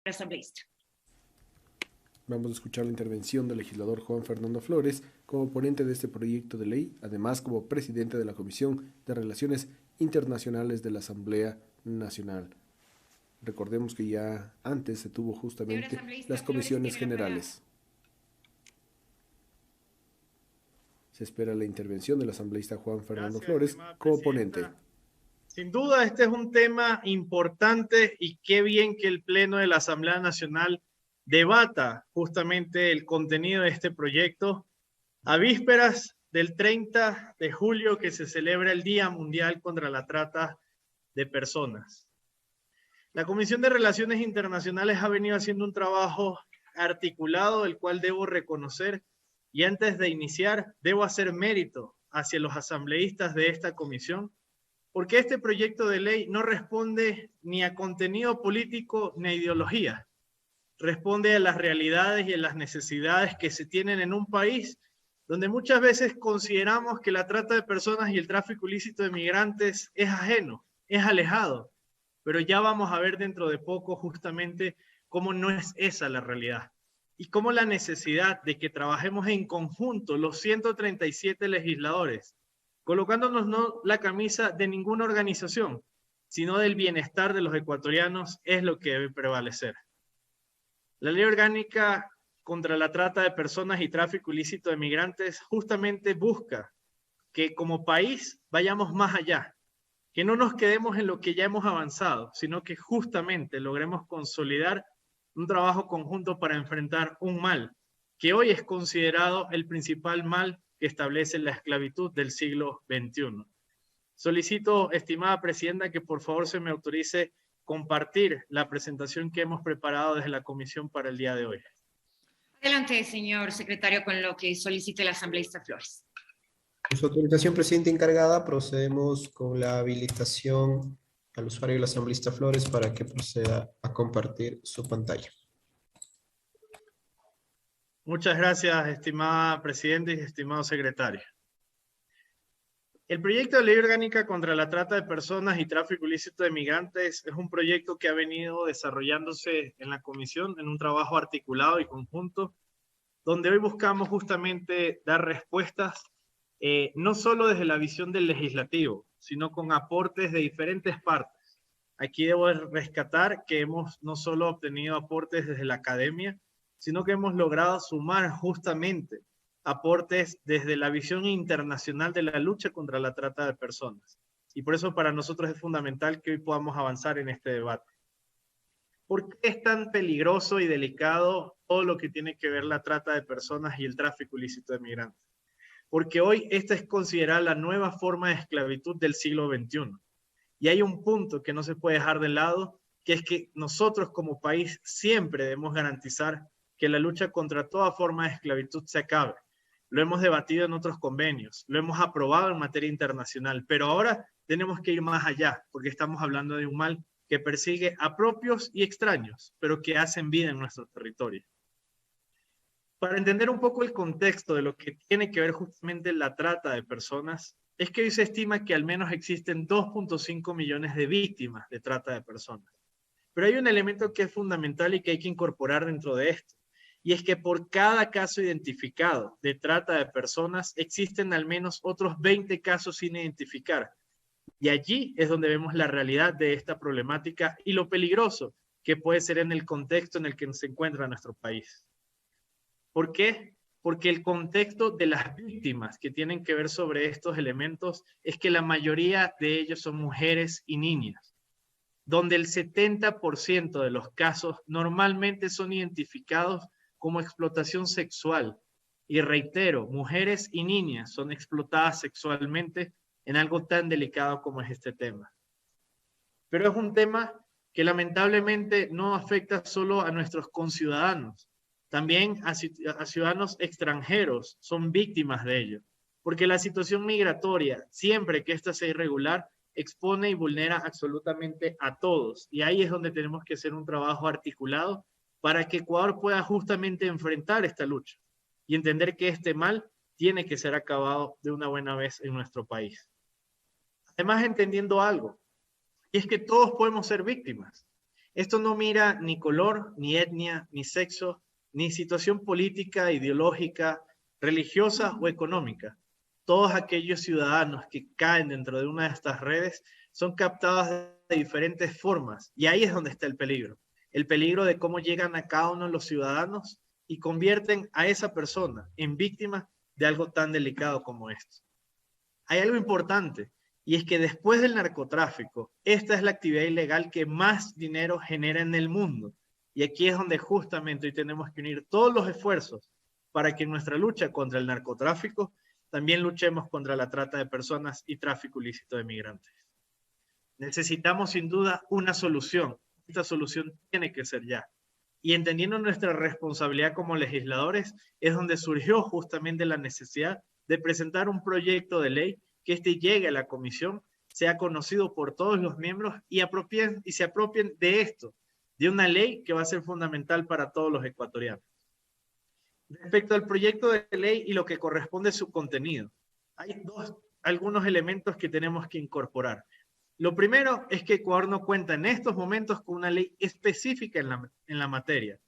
asambleísta. Vamos a escuchar la intervención del legislador Juan Fernando Flores como ponente de este proyecto de ley, además como presidente de la Comisión de Relaciones Internacionales de la Asamblea Nacional. Recordemos que ya antes se tuvo justamente las comisiones generales. Se espera la intervención del asambleísta Juan Fernando Flores como ponente. Sin duda, este es un tema importante y qué bien que el Pleno de la Asamblea Nacional debata justamente el contenido de este proyecto a vísperas del 30 de julio que se celebra el Día Mundial contra la Trata de Personas. La Comisión de Relaciones Internacionales ha venido haciendo un trabajo articulado, el cual debo reconocer, y antes de iniciar, debo hacer mérito hacia los asambleístas de esta comisión, porque este proyecto de ley no responde ni a contenido político ni a ideología. Responde a las realidades y a las necesidades que se tienen en un país donde muchas veces consideramos que la trata de personas y el tráfico ilícito de migrantes es ajeno, es alejado, pero ya vamos a ver dentro de poco justamente cómo no es esa la realidad y cómo la necesidad de que trabajemos en conjunto los 137 legisladores, colocándonos no la camisa de ninguna organización, sino del bienestar de los ecuatorianos, es lo que debe prevalecer. La ley orgánica contra la trata de personas y tráfico ilícito de migrantes justamente busca que como país vayamos más allá, que no nos quedemos en lo que ya hemos avanzado, sino que justamente logremos consolidar un trabajo conjunto para enfrentar un mal que hoy es considerado el principal mal que establece la esclavitud del siglo XXI. Solicito, estimada presidenta, que por favor se me autorice compartir la presentación que hemos preparado desde la comisión para el día de hoy. Adelante, señor secretario, con lo que solicite el asambleísta Flores. Con su autorización, presidente encargada, procedemos con la habilitación al usuario del asambleísta Flores para que proceda a compartir su pantalla. Muchas gracias, estimada presidenta y estimado secretario. El proyecto de ley orgánica contra la trata de personas y tráfico ilícito de migrantes es un proyecto que ha venido desarrollándose en la comisión en un trabajo articulado y conjunto, donde hoy buscamos justamente dar respuestas no solo desde la visión del legislativo, sino con aportes de diferentes partes. Aquí debo rescatar que hemos no solo obtenido aportes desde la academia, sino que hemos logrado sumar justamente aportes desde la visión internacional de la lucha contra la trata de personas. Y por eso para nosotros es fundamental que hoy podamos avanzar en este debate. ¿Por qué es tan peligroso y delicado todo lo que tiene que ver la trata de personas y el tráfico ilícito de migrantes? Porque hoy esta es considerada la nueva forma de esclavitud del siglo XXI. Y hay un punto que no se puede dejar de lado, que es que nosotros como país siempre debemos garantizar que la lucha contra toda forma de esclavitud se acabe. Lo hemos debatido en otros convenios, lo hemos aprobado en materia internacional, pero ahora tenemos que ir más allá, porque estamos hablando de un mal que persigue a propios y extraños, pero que hacen vida en nuestro territorio. Para entender un poco el contexto de lo que tiene que ver justamente la trata de personas, es que hoy se estima que al menos existen 2.5 millones de víctimas de trata de personas. Pero hay un elemento que es fundamental y que hay que incorporar dentro de esto, y es que por cada caso identificado de trata de personas existen al menos otros 20 casos sin identificar. Y allí es donde vemos la realidad de esta problemática y lo peligroso que puede ser en el contexto en el que se encuentra nuestro país. ¿Por qué? Porque el contexto de las víctimas que tienen que ver sobre estos elementos es que la mayoría de ellos son mujeres y niñas, donde el 70% de los casos normalmente son identificados como explotación sexual. Y reitero, mujeres y niñas son explotadas sexualmente en algo tan delicado como es este tema. Pero es un tema que lamentablemente no afecta solo a nuestros conciudadanos, también a ciudadanos extranjeros son víctimas de ello, porque la situación migratoria, siempre que ésta sea irregular, expone y vulnera absolutamente a todos. Y ahí es donde tenemos que hacer un trabajo articulado para que Ecuador pueda justamente enfrentar esta lucha y entender que este mal tiene que ser acabado de una buena vez en nuestro país. Además, entendiendo algo, y es que todos podemos ser víctimas. Esto no mira ni color, ni etnia, ni sexo, ni situación política, ideológica, religiosa o económica. Todos aquellos ciudadanos que caen dentro de una de estas redes son captados de diferentes formas, y ahí es donde está el peligro de cómo llegan a cada uno de los ciudadanos y convierten a esa persona en víctima de algo tan delicado como esto. Hay algo importante, y es que después del narcotráfico, esta es la actividad ilegal que más dinero genera en el mundo. Y aquí es donde justamente hoy tenemos que unir todos los esfuerzos para que en nuestra lucha contra el narcotráfico también luchemos contra la trata de personas y tráfico ilícito de migrantes. Necesitamos sin duda una solución. Esta solución tiene que ser ya. Y entendiendo nuestra responsabilidad como legisladores, es donde surgió justamente la necesidad de presentar un proyecto de ley que llegue a la comisión, sea conocido por todos los miembros y se apropien de esto, de una ley que va a ser fundamental para todos los ecuatorianos. Respecto al proyecto de ley y lo que corresponde a su contenido, hay algunos elementos que tenemos que incorporar. Lo primero es que Ecuador no cuenta en estos momentos con una ley específica en la materia.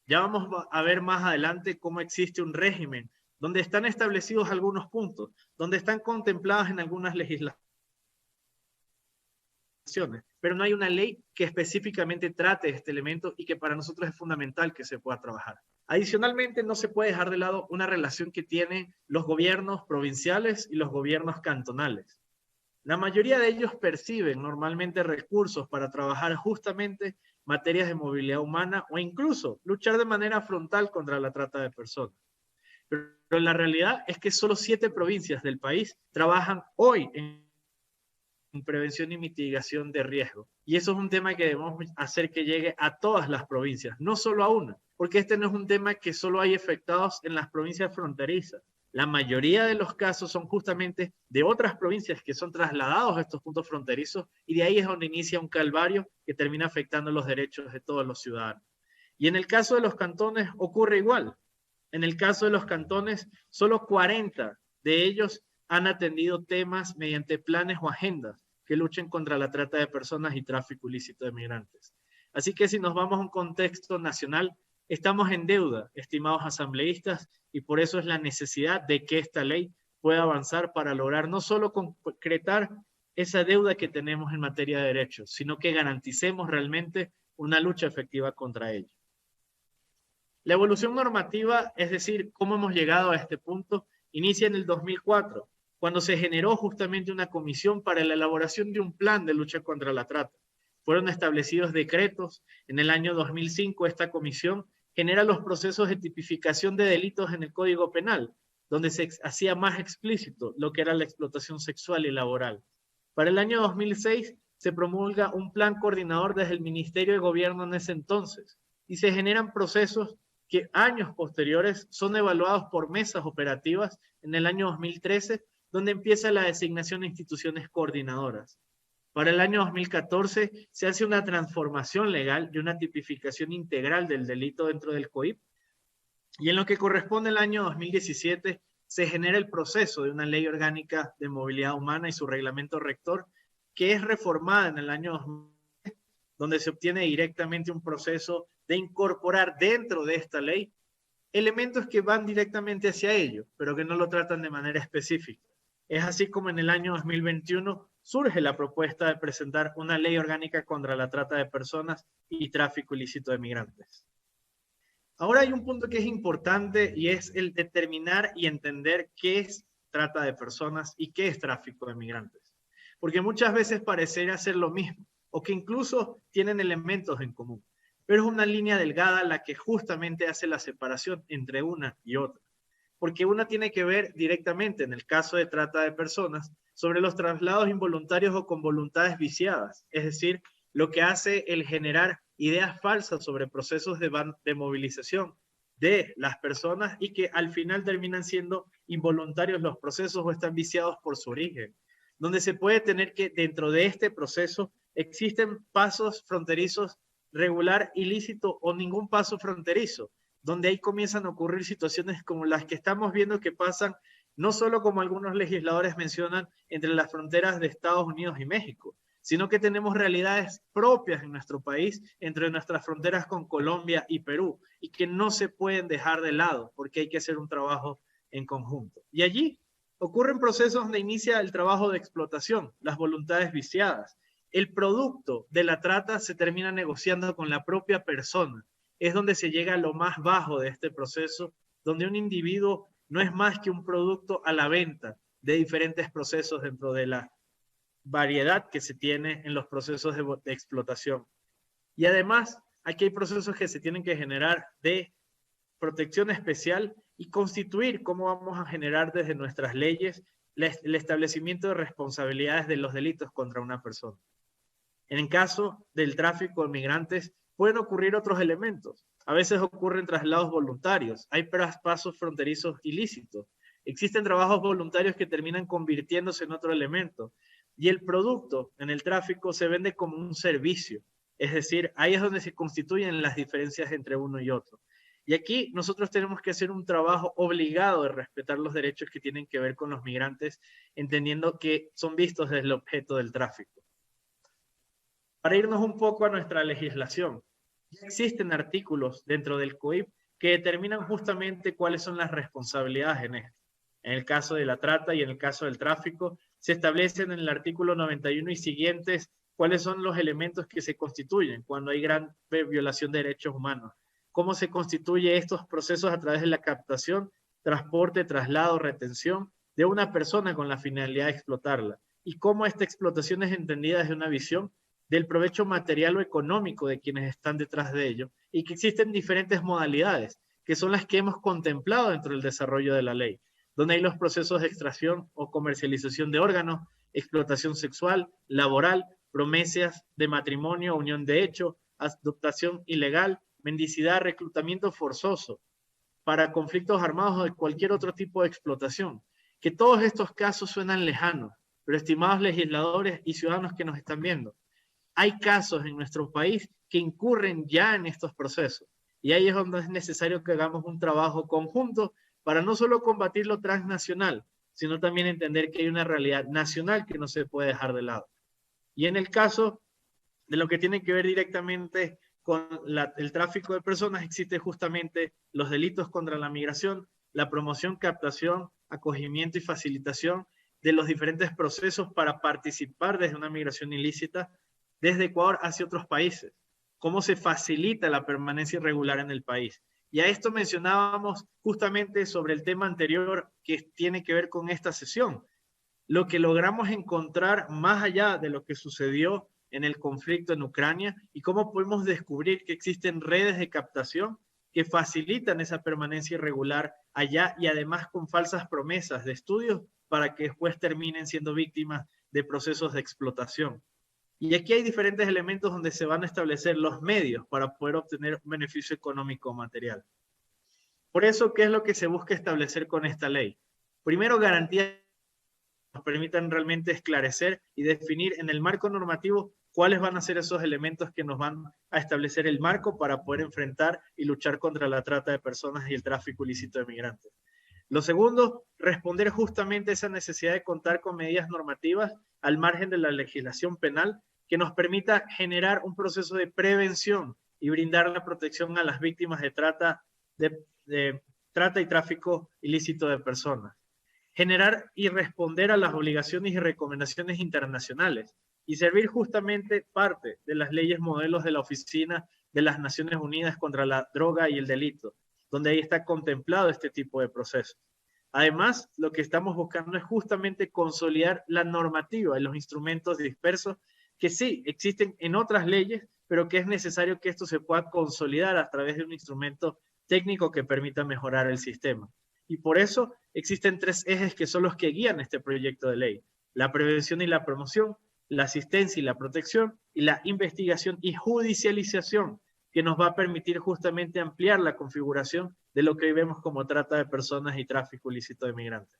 Ya vamos a ver más adelante cómo existe un régimen donde están establecidos algunos puntos, donde están contempladas en algunas legislaciones, pero no hay una ley que específicamente trate este elemento y que para nosotros es fundamental que se pueda trabajar. Adicionalmente, no se puede dejar de lado una relación que tienen los gobiernos provinciales y los gobiernos cantonales. La mayoría de ellos perciben normalmente recursos para trabajar justamente materias de movilidad humana o incluso luchar de manera frontal contra la trata de personas. Pero la realidad es que solo 7 provincias del país trabajan hoy en prevención y mitigación de riesgo. Y eso es un tema que debemos hacer que llegue a todas las provincias, no solo a una, porque este no es un tema que solo hay afectados en las provincias fronterizas. La mayoría de los casos son justamente de otras provincias que son trasladados a estos puntos fronterizos y de ahí es donde inicia un calvario que termina afectando los derechos de todos los ciudadanos. Y en el caso de los cantones ocurre igual. En el caso de los cantones, solo 40 de ellos han atendido temas mediante planes o agendas que luchen contra la trata de personas y tráfico ilícito de migrantes. Así que si nos vamos a un contexto nacional, estamos en deuda, estimados asambleístas, y por eso es la necesidad de que esta ley pueda avanzar para lograr no solo concretar esa deuda que tenemos en materia de derechos, sino que garanticemos realmente una lucha efectiva contra ello. La evolución normativa, es decir, cómo hemos llegado a este punto, inicia en el 2004, cuando se generó justamente una comisión para la elaboración de un plan de lucha contra la trata. Fueron establecidos decretos. En el año 2005 esta comisión genera los procesos de tipificación de delitos en el Código Penal, donde se hacía más explícito lo que era la explotación sexual y laboral. Para el año 2006 se promulga un plan coordinador desde el Ministerio de Gobierno en ese entonces y se generan procesos que años posteriores son evaluados por mesas operativas en el año 2013, donde empieza la designación de instituciones coordinadoras. Para el año 2014 se hace una transformación legal y una tipificación integral del delito dentro del COIP, y en lo que corresponde al año 2017 se genera el proceso de una ley orgánica de movilidad humana y su reglamento rector, que es reformada en el año 2000, donde se obtiene directamente un proceso de incorporar dentro de esta ley elementos que van directamente hacia ello, pero que no lo tratan de manera específica. Es así como en el año 2021 surge la propuesta de presentar una ley orgánica contra la trata de personas y tráfico ilícito de migrantes. Ahora hay un punto que es importante y es el determinar y entender qué es trata de personas y qué es tráfico de migrantes. Porque muchas veces parecería ser lo mismo o que incluso tienen elementos en común, pero es una línea delgada la que justamente hace la separación entre una y otra. Porque una tiene que ver directamente, en el caso de trata de personas, sobre los traslados involuntarios o con voluntades viciadas, es decir, lo que hace el generar ideas falsas sobre procesos de movilización de las personas y que al final terminan siendo involuntarios los procesos o están viciados por su origen, donde se puede tener que dentro de este proceso existen pasos fronterizos regular, ilícito o ningún paso fronterizo, donde ahí comienzan a ocurrir situaciones como las que estamos viendo que pasan, no solo como algunos legisladores mencionan, entre las fronteras de Estados Unidos y México, sino que tenemos realidades propias en nuestro país, entre nuestras fronteras con Colombia y Perú, y que no se pueden dejar de lado, porque hay que hacer un trabajo en conjunto. Y allí ocurren procesos donde inicia el trabajo de explotación, las voluntades viciadas. El producto de la trata se termina negociando con la propia persona. Es donde se llega a lo más bajo de este proceso, donde un individuo no es más que un producto a la venta de diferentes procesos dentro de la variedad que se tiene en los procesos de explotación. Y además, aquí hay procesos que se tienen que generar de protección especial y constituir cómo vamos a generar desde nuestras leyes el establecimiento de responsabilidades de los delitos contra una persona. En el caso del tráfico de migrantes, pueden ocurrir otros elementos. A veces ocurren traslados voluntarios, hay pasos fronterizos ilícitos, existen trabajos voluntarios que terminan convirtiéndose en otro elemento. Y el producto en el tráfico se vende como un servicio. Es decir, ahí es donde se constituyen las diferencias entre uno y otro. Y aquí nosotros tenemos que hacer un trabajo obligado de respetar los derechos que tienen que ver con los migrantes, entendiendo que son vistos desde el objeto del tráfico. Para irnos un poco a nuestra legislación, ya existen artículos dentro del COIP que determinan justamente cuáles son las responsabilidades en esto. En el caso de la trata y en el caso del tráfico, se establecen en el artículo 91 y siguientes cuáles son los elementos que se constituyen cuando hay gran violación de derechos humanos. Cómo se constituye estos procesos a través de la captación, transporte, traslado, retención de una persona con la finalidad de explotarla. Y cómo esta explotación es entendida desde una visión del provecho material o económico de quienes están detrás de ello. Y que existen diferentes modalidades, que son las que hemos contemplado dentro del desarrollo de la ley, donde hay los procesos de extracción o comercialización de órganos, explotación sexual, laboral, promesas de matrimonio, unión de hecho, adoptación ilegal, mendicidad, reclutamiento forzoso para conflictos armados o de cualquier otro tipo de explotación. Que todos estos casos suenan lejanos, pero estimados legisladores y ciudadanos que nos están viendo, hay casos en nuestro país que incurren ya en estos procesos. Y ahí es donde es necesario que hagamos un trabajo conjunto para no solo combatir lo transnacional, sino también entender que hay una realidad nacional que no se puede dejar de lado. Y en el caso de lo que tiene que ver directamente con el tráfico de personas, existe justamente los delitos contra la migración, la promoción, captación, acogimiento y facilitación de los diferentes procesos para participar desde una migración ilícita desde Ecuador hacia otros países. Cómo se facilita la permanencia irregular en el país. Y a esto mencionábamos justamente sobre el tema anterior que tiene que ver con esta sesión. Lo que logramos encontrar más allá de lo que sucedió en el conflicto en Ucrania y cómo podemos descubrir que existen redes de captación que facilitan esa permanencia irregular allá y además con falsas promesas de estudios para que después terminen siendo víctimas de procesos de explotación. Y aquí hay diferentes elementos donde se van a establecer los medios para poder obtener un beneficio económico o material. Por eso, ¿qué es lo que se busca establecer con esta ley? Primero, garantías que nos permitan realmente esclarecer y definir en el marco normativo cuáles van a ser esos elementos que nos van a establecer el marco para poder enfrentar y luchar contra la trata de personas y el tráfico ilícito de migrantes. Lo segundo, responder justamente a esa necesidad de contar con medidas normativas al margen de la legislación penal que nos permita generar un proceso de prevención y brindar la protección a las víctimas de trata y tráfico ilícito de personas. Generar y responder a las obligaciones y recomendaciones internacionales y servir justamente parte de las leyes modelos de la Oficina de las Naciones Unidas contra la Droga y el Delito, donde ahí está contemplado este tipo de procesos. Además, lo que estamos buscando es justamente consolidar la normativa y los instrumentos dispersos que sí existen en otras leyes, pero que es necesario que esto se pueda consolidar a través de un instrumento técnico que permita mejorar el sistema. Y por eso existen 3 ejes que son los que guían este proyecto de ley: la prevención y la promoción, la asistencia y la protección, y la investigación y judicialización, que nos va a permitir justamente ampliar la configuración de lo que hoy vemos como trata de personas y tráfico ilícito de migrantes.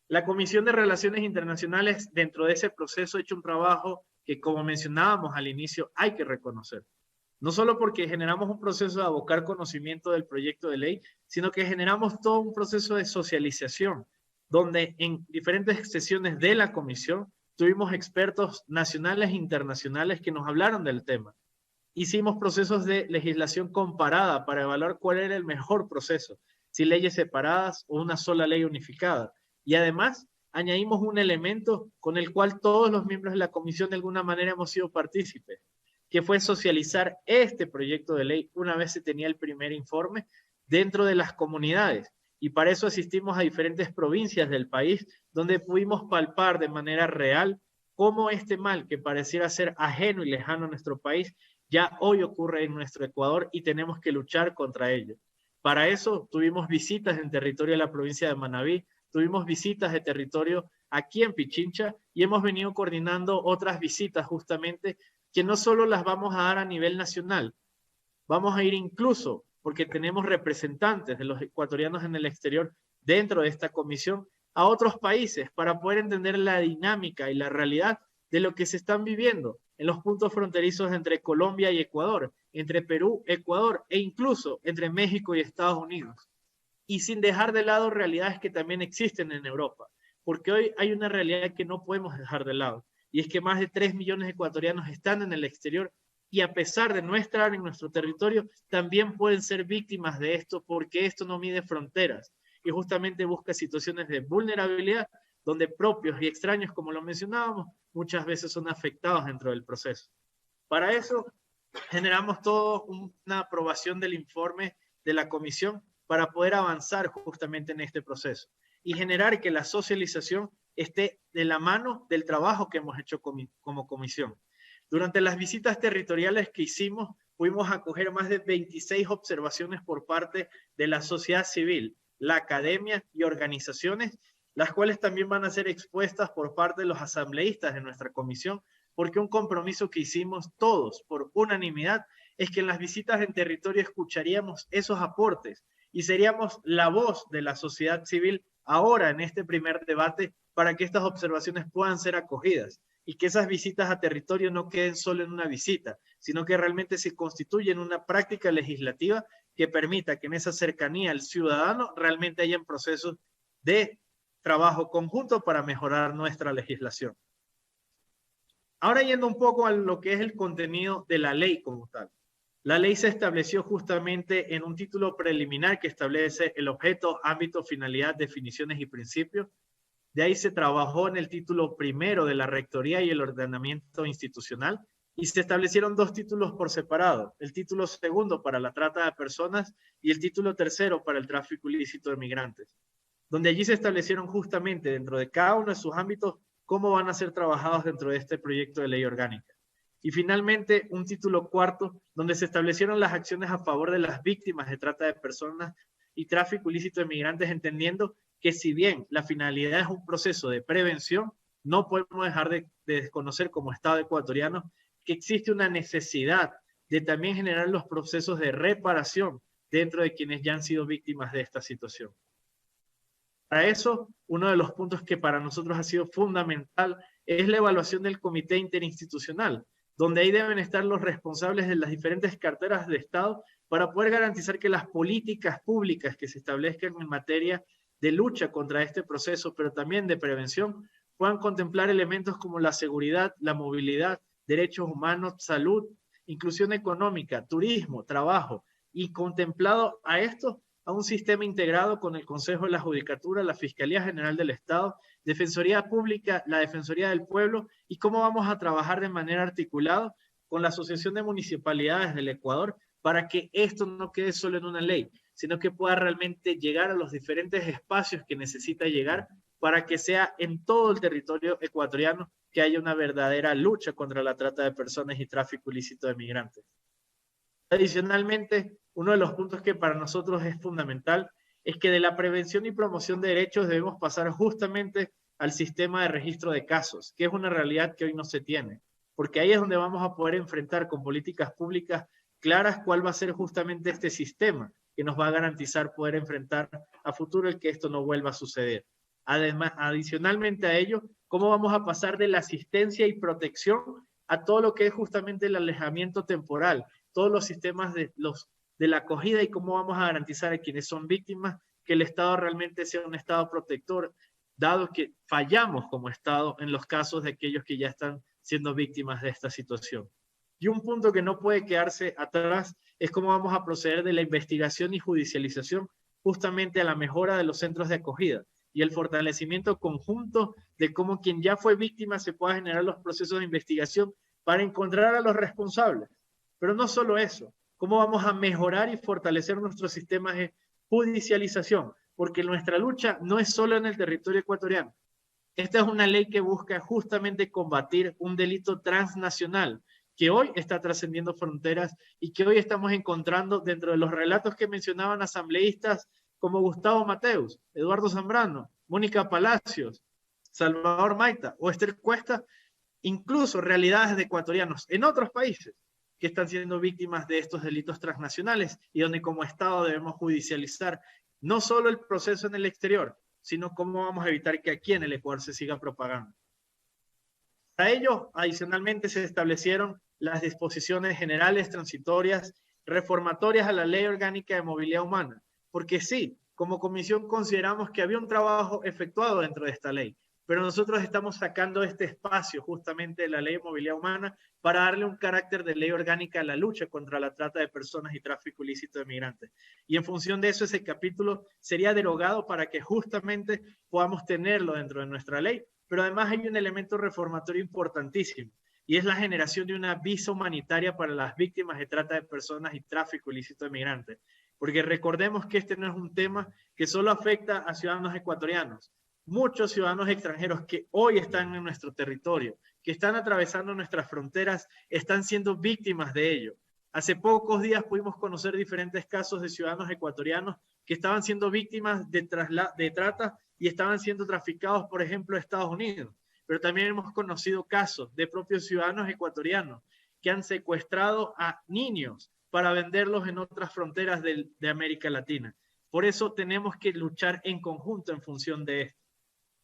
La Comisión de Relaciones Internacionales dentro de ese proceso ha hecho un trabajo que, como mencionábamos al inicio, hay que reconocer. No solo porque generamos un proceso de abocar conocimiento del proyecto de ley, sino que generamos todo un proceso de socialización, donde en diferentes sesiones de la comisión tuvimos expertos nacionales e internacionales que nos hablaron del tema. Hicimos procesos de legislación comparada para evaluar cuál era el mejor proceso, si leyes separadas o una sola ley unificada. Y además, añadimos un elemento con el cual todos los miembros de la comisión de alguna manera hemos sido partícipes, que fue socializar este proyecto de ley una vez se tenía el primer informe dentro de las comunidades. Y para eso asistimos a diferentes provincias del país donde pudimos palpar de manera real cómo este mal que pareciera ser ajeno y lejano a nuestro país ya hoy ocurre en nuestro Ecuador y tenemos que luchar contra ello. Para eso tuvimos visitas en territorio de la provincia de Manabí, tuvimos visitas de territorio aquí en Pichincha y hemos venido coordinando otras visitas justamente que no solo las vamos a dar a nivel nacional, vamos a ir incluso, porque tenemos representantes de los ecuatorianos en el exterior dentro de esta comisión, a otros países para poder entender la dinámica y la realidad de lo que se están viviendo en los puntos fronterizos entre Colombia y Ecuador, entre Perú, Ecuador e incluso entre México y Estados Unidos. Y sin dejar de lado realidades que también existen en Europa, porque hoy hay una realidad que no podemos dejar de lado, y es que más de 3 millones de ecuatorianos están en el exterior y a pesar de no estar en nuestro territorio, también pueden ser víctimas de esto porque esto no mide fronteras y justamente busca situaciones de vulnerabilidad donde propios y extraños, como lo mencionábamos, muchas veces son afectados dentro del proceso. Para eso generamos toda una aprobación del informe de la comisión para poder avanzar justamente en este proceso y generar que la socialización esté de la mano del trabajo que hemos hecho como comisión. Durante las visitas territoriales que hicimos, pudimos acoger más de 26 observaciones por parte de la sociedad civil, la academia y organizaciones, las cuales también van a ser expuestas por parte de los asambleístas de nuestra comisión, porque un compromiso que hicimos todos por unanimidad es que en las visitas en territorio escucharíamos esos aportes y seríamos la voz de la sociedad civil ahora en este primer debate para que estas observaciones puedan ser acogidas y que esas visitas a territorio no queden solo en una visita, sino que realmente se constituyen una práctica legislativa que permita que en esa cercanía al ciudadano realmente hayan procesos de trabajo conjunto para mejorar nuestra legislación. Ahora yendo un poco a lo que es el contenido de la ley como tal. La ley se estableció justamente en un título preliminar que establece el objeto, ámbito, finalidad, definiciones y principios. De ahí se trabajó en el título primero de la Rectoría y el ordenamiento institucional y se establecieron 2 títulos por separado, el título segundo para la trata de personas y el título tercero para el tráfico ilícito de migrantes, donde allí se establecieron justamente dentro de cada uno de sus ámbitos cómo van a ser trabajados dentro de este proyecto de ley orgánica. Y finalmente un título cuarto donde se establecieron las acciones a favor de las víctimas de trata de personas y tráfico ilícito de migrantes, entendiendo que si bien la finalidad es un proceso de prevención, no podemos dejar de desconocer como Estado ecuatoriano que existe una necesidad de también generar los procesos de reparación dentro de quienes ya han sido víctimas de esta situación. Para eso, uno de los puntos que para nosotros ha sido fundamental es la evaluación del comité interinstitucional, donde ahí deben estar los responsables de las diferentes carteras de Estado para poder garantizar que las políticas públicas que se establezcan en materia de lucha contra este proceso, pero también de prevención, puedan contemplar elementos como la seguridad, la movilidad, derechos humanos, salud, inclusión económica, turismo, trabajo, y contemplado a esto, a un sistema integrado con el Consejo de la Judicatura, la Fiscalía General del Estado, Defensoría Pública, la Defensoría del Pueblo, y cómo vamos a trabajar de manera articulada con la Asociación de Municipalidades del Ecuador para que esto no quede solo en una ley, sino que pueda realmente llegar a los diferentes espacios que necesita llegar para que sea en todo el territorio ecuatoriano que haya una verdadera lucha contra la trata de personas y tráfico ilícito de migrantes. Adicionalmente, uno de los puntos que para nosotros es fundamental es que de la prevención y promoción de derechos debemos pasar justamente al sistema de registro de casos, que es una realidad que hoy no se tiene, porque ahí es donde vamos a poder enfrentar con políticas públicas claras cuál va a ser justamente este sistema que nos va a garantizar poder enfrentar a futuro el que esto no vuelva a suceder. Además, adicionalmente a ello, cómo vamos a pasar de la asistencia y protección a todo lo que es justamente el alejamiento temporal, todos los sistemas de la acogida y cómo vamos a garantizar a quienes son víctimas que el Estado realmente sea un Estado protector dado que fallamos como Estado en los casos de aquellos que ya están siendo víctimas de esta situación. Y un punto que no puede quedarse atrás es cómo vamos a proceder de la investigación y judicialización justamente a la mejora de los centros de acogida y el fortalecimiento conjunto de cómo quien ya fue víctima se pueda generar los procesos de investigación para encontrar a los responsables. Pero no solo eso, cómo vamos a mejorar y fortalecer nuestros sistemas de judicialización, porque nuestra lucha no es solo en el territorio ecuatoriano. Esta es una ley que busca justamente combatir un delito transnacional que hoy está trascendiendo fronteras y que hoy estamos encontrando dentro de los relatos que mencionaban asambleístas como Gustavo Mateus, Eduardo Zambrano, Mónica Palacios, Salvador Maita o Esther Cuesta, incluso realidades de ecuatorianos en otros países que están siendo víctimas de estos delitos transnacionales y donde como Estado debemos judicializar no solo el proceso en el exterior, sino cómo vamos a evitar que aquí en el Ecuador se siga propagando. Para ello, adicionalmente, se establecieron las disposiciones generales transitorias reformatorias a la Ley Orgánica de Movilidad Humana, porque sí, como comisión consideramos que había un trabajo efectuado dentro de esta ley, pero nosotros estamos sacando este espacio justamente de la Ley de Movilidad Humana para darle un carácter de ley orgánica a la lucha contra la trata de personas y tráfico ilícito de migrantes. Y en función de eso, ese capítulo sería derogado para que justamente podamos tenerlo dentro de nuestra ley, pero además hay un elemento reformatorio importantísimo, y es la generación de una visa humanitaria para las víctimas de trata de personas y tráfico ilícito de migrantes. Porque recordemos que este no es un tema que solo afecta a ciudadanos ecuatorianos. Muchos ciudadanos extranjeros que hoy están en nuestro territorio, que están atravesando nuestras fronteras, están siendo víctimas de ello. Hace pocos días pudimos conocer diferentes casos de ciudadanos ecuatorianos que estaban siendo víctimas de trata y estaban siendo traficados, por ejemplo, a Estados Unidos. Pero también hemos conocido casos de propios ciudadanos ecuatorianos que han secuestrado a niños para venderlos en otras fronteras de América Latina. Por eso tenemos que luchar en conjunto en función de esto.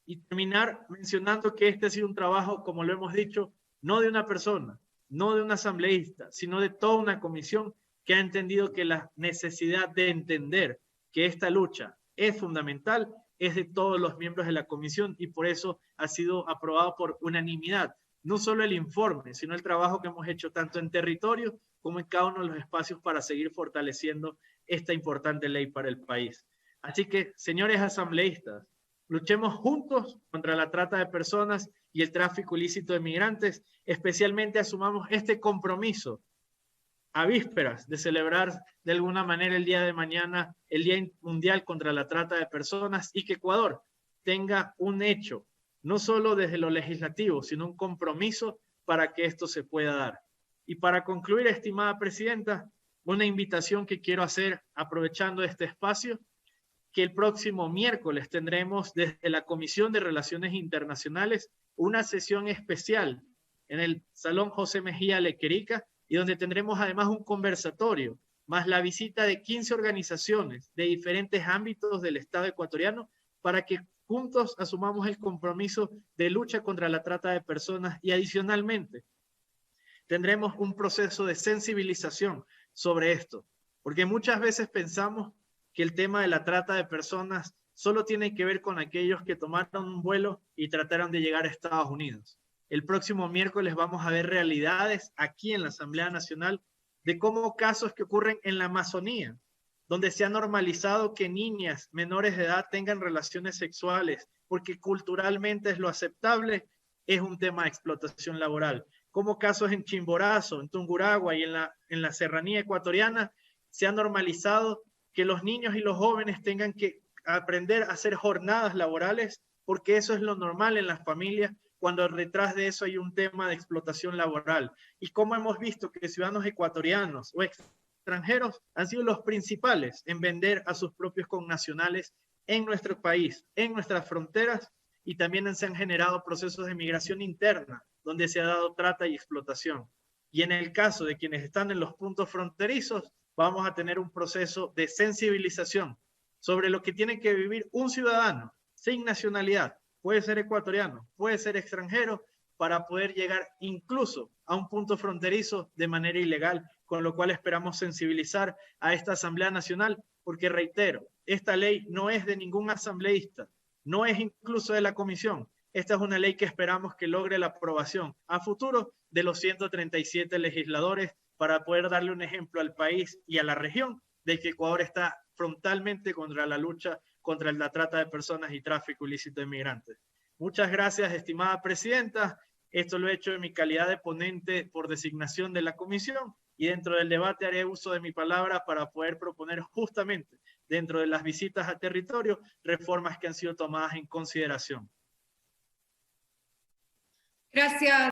Y terminar mencionando que este ha sido un trabajo, como lo hemos dicho, no de una persona, no de un asambleísta, sino de toda una comisión que ha entendido que la necesidad de entender que esta lucha es fundamental es de todos los miembros de la comisión y por eso ha sido aprobado por unanimidad. No solo el informe, sino el trabajo que hemos hecho tanto en territorio como en cada uno de los espacios para seguir fortaleciendo esta importante ley para el país. Así que, señores asambleístas, luchemos juntos contra la trata de personas y el tráfico ilícito de migrantes, especialmente asumamos este compromiso a vísperas de celebrar de alguna manera el día de mañana, el Día Mundial contra la Trata de Personas, y que Ecuador tenga un hecho, no solo desde lo legislativo, sino un compromiso para que esto se pueda dar. Y para concluir, estimada presidenta, una invitación que quiero hacer aprovechando este espacio, que el próximo miércoles tendremos desde la Comisión de Relaciones Internacionales una sesión especial en el Salón José Mejía Lequerica, y donde tendremos además un conversatorio, más la visita de 15 organizaciones de diferentes ámbitos del Estado ecuatoriano, para que juntos asumamos el compromiso de lucha contra la trata de personas y adicionalmente tendremos un proceso de sensibilización sobre esto, porque muchas veces pensamos que el tema de la trata de personas solo tiene que ver con aquellos que tomaron un vuelo y trataron de llegar a Estados Unidos. El próximo miércoles vamos a ver realidades aquí en la Asamblea Nacional de cómo casos que ocurren en la Amazonía, donde se ha normalizado que niñas menores de edad tengan relaciones sexuales, porque culturalmente es lo aceptable, es un tema de explotación laboral. Como casos en Chimborazo, en Tungurahua y en la serranía ecuatoriana, se ha normalizado que los niños y los jóvenes tengan que aprender a hacer jornadas laborales, porque eso es lo normal en las familias, cuando detrás de eso hay un tema de explotación laboral. Y como hemos visto que ciudadanos ecuatorianos o extranjeros han sido los principales en vender a sus propios connacionales en nuestro país, en nuestras fronteras, y también se han generado procesos de migración interna, donde se ha dado trata y explotación. Y en el caso de quienes están en los puntos fronterizos, vamos a tener un proceso de sensibilización sobre lo que tiene que vivir un ciudadano sin nacionalidad. Puede ser ecuatoriano, puede ser extranjero, para poder llegar incluso a un punto fronterizo de manera ilegal, con lo cual esperamos sensibilizar a esta Asamblea Nacional, porque reitero, esta ley no es de ningún asambleísta, no es incluso de la comisión. Esta es una ley que esperamos que logre la aprobación a futuro de los 137 legisladores para poder darle un ejemplo al país y a la región de que Ecuador está frontalmente contra la lucha contra la trata de personas y tráfico ilícito de migrantes. Muchas gracias, estimada presidenta. Esto lo he hecho en mi calidad de ponente por designación de la comisión y dentro del debate haré uso de mi palabra para poder proponer justamente dentro de las visitas a territorio reformas que han sido tomadas en consideración. Gracias.